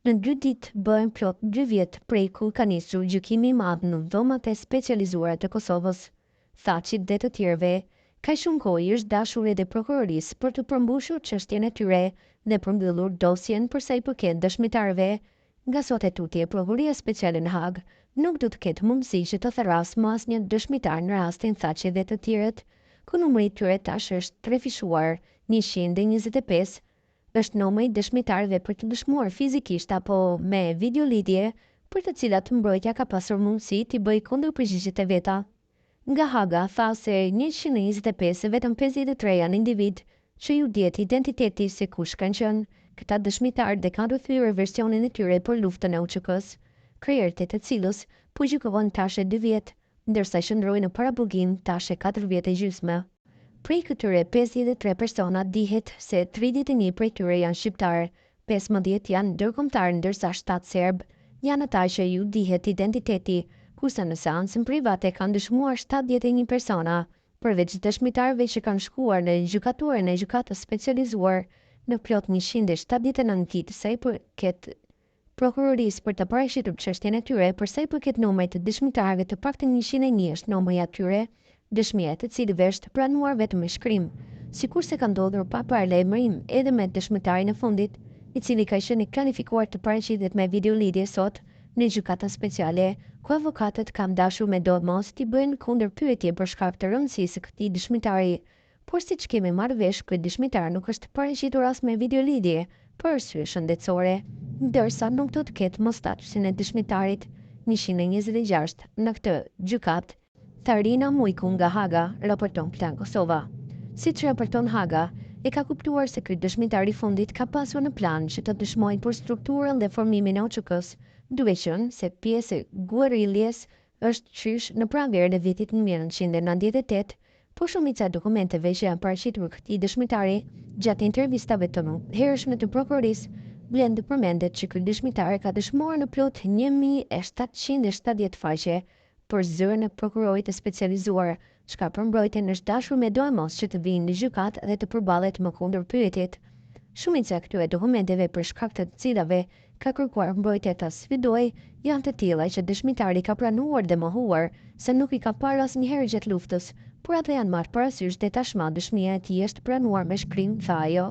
Në 2 ditë bëhen plot 2 vjet prej kur ka nisur gjykimi i madh në dhomat e specializuara të Kosovës. Thaçit dhe të tjerëve, kaq shumë kohë i është dashur edhe prokurorisë për të përmbushur çështjen e tyre dhe përmbyllur dosjen për sa i përket dëshmitarëve. Nga sot e tutje prokuroria speciale në Hag nuk do të ketë mundësi që të therrasë më asnjë dëshmitar në rastin Thaçi dhe të tjerët, ku numri i tyre tash është trefishuar 125. Është numri i dëshmitarëve për të dëshmuar fizikisht apo me videolidhje, për të cilat mbrojtja ka pasur mundësi t'i bëjë kundërpërgjigjet e veta. Nga Haga tha se 125 vetëm 53 janë individ që ju dihet identiteti se kush kanë qenë. Këta dëshmitarë dhe kanë rrethyer versionin e tyre për luftën e UÇK-s, krejt e të cilës po gjykohen tash e 2 vjet, ndërsa qëndrojnë në parabugim tash e 4 vjet e gjysmë. Prej këtyre 53 persona dihet se 31 prej tyre janë shqiptarë, 15 janë ndërkombëtarë ndërsa 7 serb janë ata që ju dihet identiteti, kurse në seancën private kanë dëshmuar 71 persona, përveç dëshmitarëve që kanë shkuar në gjykaturën e gjykatës specializuar në plot 179 ditë sa i përket prokurorisë për të paraqititur çështjen e tyre. Për sa i përket numrit të dëshmitarëve, të paktën 101 është numri i atyre dëshmia e të cilëve është pranuar vetëm me shkrim, sikurse ka ndodhur pa paralajmërim edhe me dëshmitarin e fundit, i cili ka qenë planifikuar të paraqitet me videolidhje sot në gjykatën speciale, ku avokatët kanë dashur me domos t'i bëjnë kundërpyetje për shkak të rëndësisë së këtij dëshmitari. Por siç kemi marrë vesh, ky dëshmitar nuk është paraqitur as me videolidhje për arsye shëndetësore, ndërsa nuk do të ketë më statusin e dëshmitarit 126 në këtë gjykatë. Tharina Mujku nga Haga, raporton Plan Kosova. Siç raporton Haga, e ka kuptuar se ky dëshmitar i fundit ka pasur në plan që të dëshmojë për strukturën dhe formimin e UÇK-s, duke qenë se pjesë e gueriljes është qysh në pranverën e vitit 1998, por shumica e dokumenteve që janë paraqitur këtij dëshmitari gjatë intervistave të hershme të prokurorisë blen të përmendet që ky dëshmitar ka dëshmuar në plot 1770 faqe për zyrën e prokurorit të specializuar, çka për mbrojtjen është dashur me domos që të vinë në gjykatë dhe të përballet më kundër pyetjet. Shumica e këtyre dokumenteve për shkak të cilave ka kërkuar mbrojtja ta sfidojë janë të tilla që dëshmitari ka pranuar dhe mohuar se nuk i ka parë asnjëherë gjatë luftës, por ata janë marrë parasysh dhe tashmë dëshmia e tij është pranuar me shkrim, tha ajo.